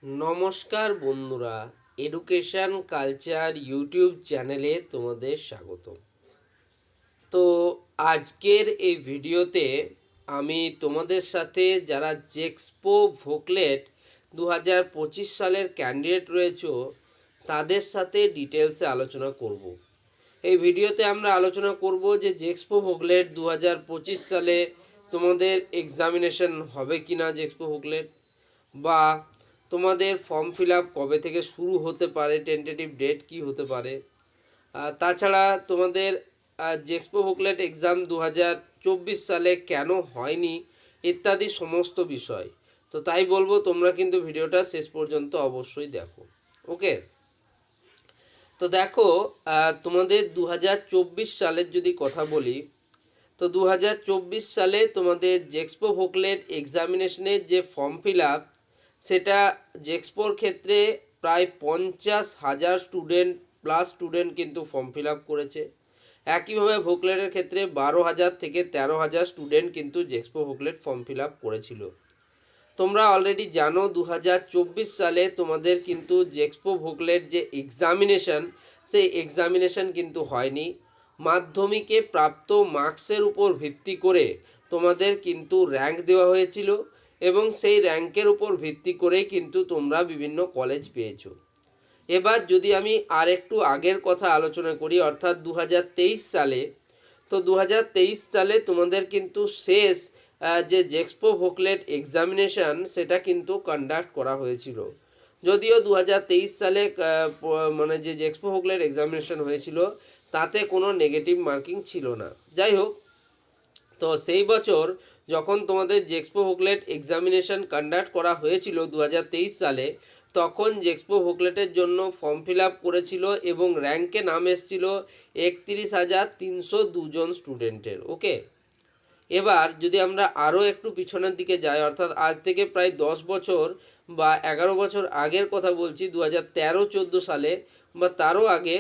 নমস্কার বন্ধুরা, education culture YouTube চ্যানেলে তোমাদের স্বাগত। তো আজকের এই ভিডিওতে আমি তোমাদের সাথে যারা জেক্সপো ভোকলেট 2025 সালের ক্যান্ডিডেট রয়েছে তাদের সাথে ডিটেলসে আলোচনা করব। এই ভিডিওতে আমরা আলোচনা করব যে জেক্সপো ভোকলেট 2025 সালে তোমাদের এক্সামিনেশন হবে কি না, জেক্সপো ভোকলেট বা তোমাদের ফর্ম ফিল আপ কবে থেকে শুরু হতে পারে, টেন্টেটিভ ডেট কি হতে পারে। তাছাড়া তোমাদের জেক্সপো বুকলেট এক্সাম 2024 সালে কেন হয়নি ইত্যাদি সমস্ত বিষয়। তো তাই বলবো তোমরা কিন্তু ভিডিওটা শেষ পর্যন্ত অবশ্যই দেখো। ওকে, তো দেখো তোমাদের 2024 সালের যদি কথা বলি, তো 2024 সালে তোমাদের জেক্সপো ভোকলেট এক্সামিনেশনের যে ফর্ম ফিল আপ, সেটা জেক্সপোর ক্ষেত্রে প্রায় 50,000 স্টুডেন্ট কিন্তু ফর্ম ফিল আপ করেছে। একইভাবে ভোকলেটের ক্ষেত্রে 12,000 থেকে 13,000 স্টুডেন্ট কিন্তু জেক্সপো ভোকলেট ফর্ম ফিল আপ করেছিল। তোমরা অলরেডি জানো 2024 সালে তোমাদের কিন্তু জেক্সপো ভোকলেট যে এক্সামিনেশন, সেই এক্সামিনেশন কিন্তু হয়নি। মাধ্যমিকে প্রাপ্ত মার্কসের উপর ভিত্তি করে তোমাদের কিন্তু র্যাঙ্ক দেওয়া হয়েছিল এবং সেই র্যাঙ্কের উপর ভিত্তি করেই কিন্তু তোমরা বিভিন্ন কলেজ পেয়েছো। এবার যদি আমি আর একটু আগের কথা আলোচনা করি, অর্থাৎ 2023 সালে, তো 2023 সালে তোমাদের কিন্তু শেষ যে জেক্সপো ভোকলেট এক্সামিনেশান সেটা কিন্তু কন্ডাক্ট করা হয়েছিল। যদিও 2023 সালে মানে যে জেক্সপো ভোকলেট এক্সামিনেশান হয়েছিল তাতে কোনো নেগেটিভ মার্কিং ছিল না। যাই হোক, তো সেই বছর যখন তোমাদের জেক্সপো ভোকলেট এক্সামিনেশান কন্ডাক্ট করা হয়েছিল 2023 সালে, তখন জেক্সপো ভোকলেটের জন্য ফর্ম ফিল আপ করেছিল এবং র্যাঙ্কে নাম এসেছিল 31,302 জন স্টুডেন্টের। ওকে, এবার যদি আমরা আরও একটু পিছনের দিকে যাই, অর্থাৎ আজ থেকে প্রায় 10 বছর বা 11 বছর আগের কথা বলছি, 2013-14 সালে বা তারও আগে,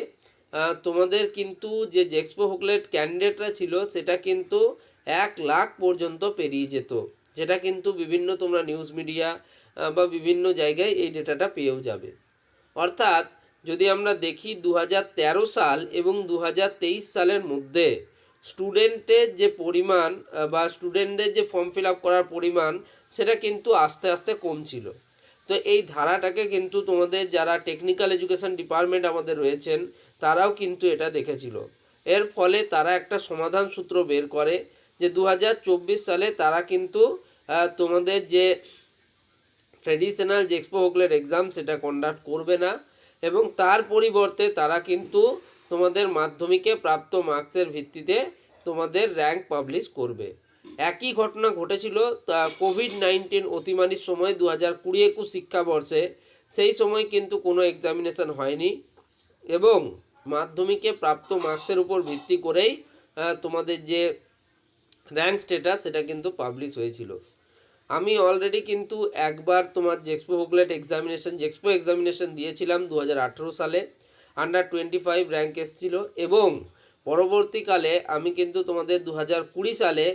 তোমাদের কিন্তু যে জেক্সপো ভোকলেট ক্যান্ডিডেটরা ছিল সেটা কিন্তু 1 লাখ পর্যন্ত পেরিয়ে যেত, যেটা কিন্তু বিভিন্ন তোমরা নিউজ মিডিয়া বা বিভিন্ন জায়গায় এই ডেটাটা পেয়েও যাবে। অর্থাৎ যদি আমরা দেখি 2013 সাল এবং 2023 সালের মধ্যে স্টুডেন্টের যে পরিমাণ বা স্টুডেন্টদের যে ফর্ম ফিল আপ করার পরিমাণ, সেটা কিন্তু আস্তে আস্তে কমছিল। তো এই ধারাটাকে কিন্তু তোমাদের যারা টেকনিক্যাল এডুকেশন ডিপার্টমেন্ট আমাদের রয়েছেন তারাও কিন্তু এটা দেখেছিল। এর ফলে তারা একটা সমাধান সূত্র বের করে যে 2024 সালে তারা কিন্তু তোমাদের যে ট্র্যাডিশনাল জেক্সপো ভোকলেট এক্সাম সেটা কন্ডাক্ট করবে না এবং তার পরিবর্তে তারা কিন্তু তোমাদের মাধ্যমিকে প্রাপ্ত মার্কসের ভিত্তিতে তোমাদের র্যাঙ্ক পাবলিশ করবে। একই ঘটনা ঘটেছিল কোভিড-19 অতিমারির সময় 2020-21 শিক্ষাবর্ষে। সেই সময় কিন্তু কোনো এক্সামিনেশন হয়নি এবং মাধ্যমিকে প্রাপ্ত মার্কসের উপর ভিত্তি করেই তোমাদের যে র্যাঙ্ক স্ট্যাটাস সেটা কিন্তু পাবলিশ হয়েছিল। আমি অলরেডি কিন্তু একবার তোমার জেক্সপো ভোকলেট জেক্সপো এক্সামিনেশন দিয়েছিলাম 2018 সালে, আন্ডার 25 র্যাঙ্ক এসেছিল এবং পরবর্তীকালে আমি কিন্তু তোমাদের 2020 সালে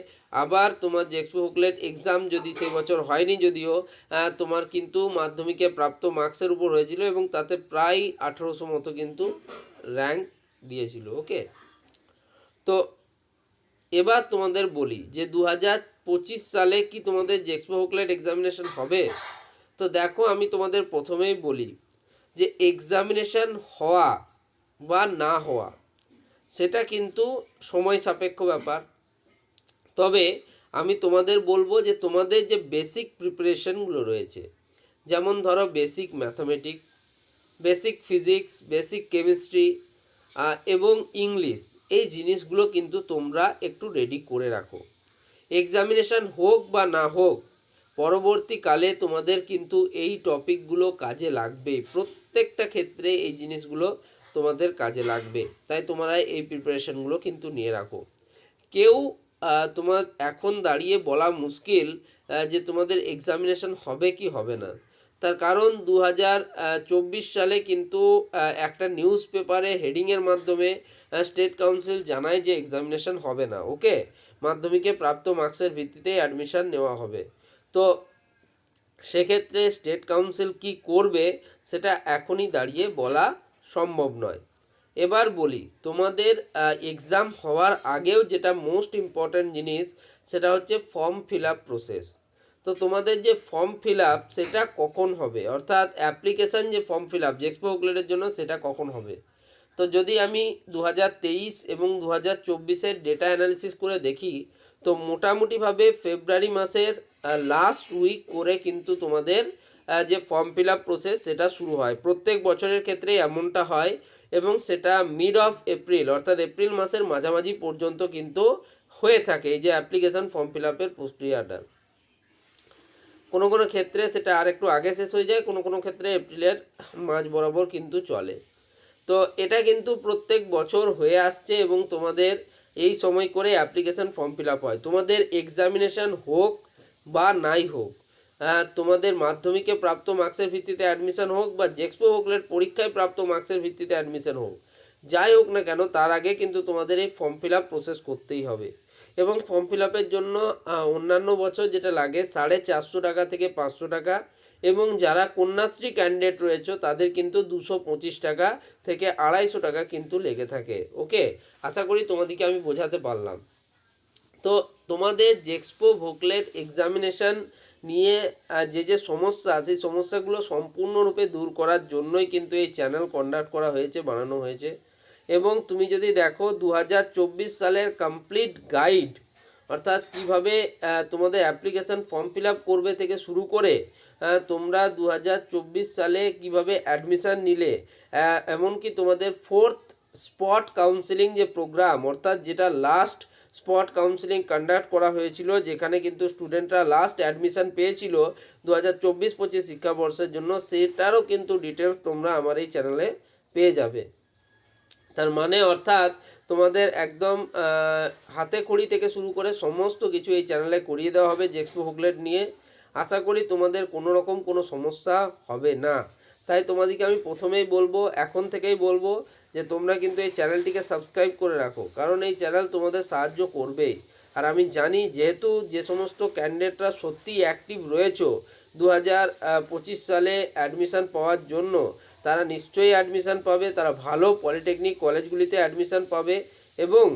আবার তোমার জেক্সপো ভোকলেট এক্সাম, যদি সেই বছর হয়নি যদিও, তোমার কিন্তু মাধ্যমিকে প্রাপ্ত মার্কসের উপর হয়েছিল এবং তাতে প্রায় 1800 মতো কিন্তু র্যাঙ্ক দিয়েছিল। ওকে, তো এবার তোমাদের বলি যে 2025 সালে কি তোমাদের জেক্সপো ভোকলেট এক্সামিনেশন হবে। তো দেখো, আমি তোমাদের প্রথমেই বলি যে এক্সামিনেশন হওয়া বা না হওয়া সেটা কিন্তু সময় সাপেক্ষ ব্যাপার। তবে আমি তোমাদের বলবো যে তোমাদের যে বেসিক প্রিপারেশনগুলো রয়েছে, যেমন ধরো basic mathematics, basic physics, basic chemistry এবং ইংলিশ, এই জিনিসগুলো কিন্তু তোমরা একটু রেডি করে রাখো। এক্সামিনেশান হোক বা না হোক, পরবর্তীকালে তোমাদের কিন্তু এই টপিকগুলো কাজে লাগবে। প্রত্যেকটা ক্ষেত্রে এই জিনিসগুলো তোমাদের কাজে লাগবে, তাই তোমরা এই প্রিপারেশনগুলো কিন্তু নিয়ে রাখো। কেউ তোমার এখন দাঁড়িয়ে বলা মুশকিল যে তোমাদের এক্সামিনেশন হবে কি হবে না। তার কারণ 2024 সালে কিন্তু একটা নিউজ পেপারে হেডিংয়ের মাধ্যমে স্টেট কাউন্সিল জানায় যে এক্সামিনেশন হবে না। ওকে, মাধ্যমিকে প্রাপ্ত মার্কসের ভিত্তিতে অ্যাডমিশন নেওয়া হবে। তো সেক্ষেত্রে স্টেট কাউন্সিল কি করবে সেটা এখনই দাঁড়িয়ে বলা সম্ভব নয়। এবার বলি তোমাদের এক্সাম হওয়ার আগেও যেটা মোস্ট ইম্পর্ট্যান্ট জিনিস সেটা হচ্ছে ফর্ম ফিল আপ প্রসেস। তো তোমাদের যে ফর্ম ফিল আপ সেটা কখন হবে, অর্থাৎ অ্যাপ্লিকেশান যে ফর্ম ফিল আপ জেক্সপো বুকলেটের জন্য সেটা কখন হবে। তো যদি আমি 2023 এবং 2024-এর ডেটা অ্যানালিসিস করে দেখি, তো মোটামুটিভাবে ফেব্রুয়ারি মাসের লাস্ট উইক করে কিন্তু তোমাদের যে ফর্ম ফিল আপ প্রসেস সেটা শুরু হয়। প্রত্যেক বছরের ক্ষেত্রে এমনটা হয় এবং সেটা মিড অফ এপ্রিল অর্থাৎ এপ্রিল মাসের মাঝামাঝি পর্যন্ত কিন্তু হয়ে থাকে এই যে অ্যাপ্লিকেশান ফর্ম ফিল আপের প্রক্রিয়াটা। কোনো কোনো ক্ষেত্রে সেটা আর একটু আগে শেষ হয়ে যায়, কোনো কোনো ক্ষেত্রে এপ্রিলের মাঝ বরাবর কিন্তু চলে। তো এটা কিন্তু প্রত্যেক বছর হয়ে আসছে এবং তোমাদের এই সময় করে অ্যাপ্লিকেশান ফর্ম ফিল আপ হয়। তোমাদের এক্সামিনেশান হোক বা নাই হোক, তোমাদের মাধ্যমিকে প্রাপ্ত মার্কসের ভিত্তিতে অ্যাডমিশন হোক বা জেক্সপো বুকলেট পরীক্ষায় প্রাপ্ত মার্কসের ভিত্তিতে অ্যাডমিশন হোক, যাই হোক না কেন তার আগে কিন্তু তোমাদের এই ফর্ম ফিল আপ প্রসেস করতেই হবে। এবং ফর্ম ফিল আপের জন্য অন্যান্য বছর যেটা লাগে 450 টাকা থেকে 500 টাকা, এবং যারা কন্যাশ্রী ক্যান্ডিডেট রয়েছে তাদের কিন্তু 225 টাকা থেকে 250 টাকা কিন্তু লেগে থাকে। ওকে, আশা করি তোমাদেরকে আমি বোঝাতে পারলাম। তো তোমাদের জেক্সপো বুকলেট এক্সামিনেশান নিয়ে যে সমস্যা, সেই সমস্যাগুলো সম্পূর্ণরূপে দূর করার জন্যই কিন্তু এই চ্যানেল কন্ডাক্ট করা হয়েছে, বানানো হয়েছে। এবং তুমি যদি দেখো 2024 সালের কমপ্লিট গাইড, অর্থাৎ কীভাবে তোমাদের অ্যাপ্লিকেশান ফর্ম ফিল আপ করবে থেকে শুরু করে তোমরা 2024 সালে কিভাবে অ্যাডমিশান নিলে, এমনকি তোমাদের 4th স্পট কাউন্সেলিং যে প্রোগ্রাম, অর্থাৎ যেটা লাস্ট স্পট কাউন্সেলিং কন্ডাক্ট করা হয়েছিল, যেখানে কিন্তু স্টুডেন্টরা লাস্ট অ্যাডমিশান পেয়েছিল 2024-25 শিক্ষাবর্ষের জন্য, সেটারও কিন্তু ডিটেলস তোমরা আমার এই চ্যানেলে পেয়ে যাবে। তার মানে অর্থাৎ তোমাদের একদম হাতে খড়ি থেকে শুরু করে সমস্ত কিছু এই চ্যানেলে করিয়ে দেওয়া হবে জেক্সপো বুকলেট নিয়ে। আশা করি তোমাদের কোনো রকম কোনো সমস্যা হবে না। তাই তোমাদেরকে আমি প্রথমেই বলবো, এখন থেকেই বলবো যে তোমরা কিন্তু এই চ্যানেলটিকে সাবস্ক্রাইব করে রাখো, কারণ এই চ্যানেল তোমাদের সাহায্য করবেই। আর আমি জানি যেহেতু যে সমস্ত ক্যান্ডিডেটরা সত্যিই অ্যাক্টিভ রয়েছো 2025 সালে অ্যাডমিশান পাওয়ার জন্য, তারা নিশ্চয়ই অ্যাডমিশান পাবে, তারা ভালো পলিটেকনিক কলেজগুলিতে অ্যাডমিশান পাবে। এবং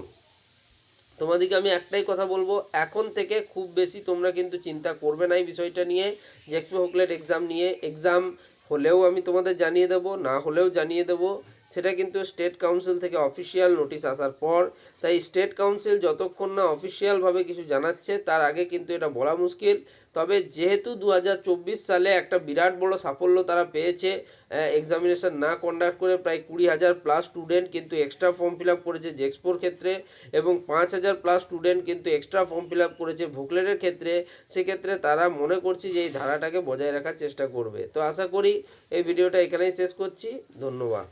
তোমাদেরকে আমি একটাই কথা বলবো, এখন থেকে খুব বেশি তোমরা কিন্তু চিন্তা করবে না এই বিষয়টা নিয়ে, জেক্সপো বুকলেট এক্সাম নিয়ে। এক্সাম হলেও আমি তোমাদের জানিয়ে দেবো, না হলেও জানিয়ে দেবো, সেটা কিন্তু স্টেট কাউন্সিল থেকে অফিসিয়াল নোটিশ আসার পর। তাই স্টেট কাউন্সিল যতক্ষণ না অফিসিয়ালভাবে কিছু জানাচ্ছে তার আগে কিন্তু এটা বলা মুশকিল। তবে যেহেতু 2024 সালে একটা বিরাট বড় সাফল্য তারা পেয়েছে, এক্সামিনেশান না কন্ডাক্ট করে প্রায় 20,000+ স্টুডেন্ট কিন্তু এক্সট্রা ফর্ম ফিল আপ করেছে জেক্সপোর ক্ষেত্রে, এবং 5,000+ স্টুডেন্ট কিন্তু এক্সট্রা ফর্ম ফিল আপ করেছে বুকলেটের ক্ষেত্রে। সেক্ষেত্রে তারা মনে করছি যে এই ধারাটাকে বজায় রাখার চেষ্টা করবে। তো আশা করি এই ভিডিওটা এখানেই শেষ করছি। ধন্যবাদ।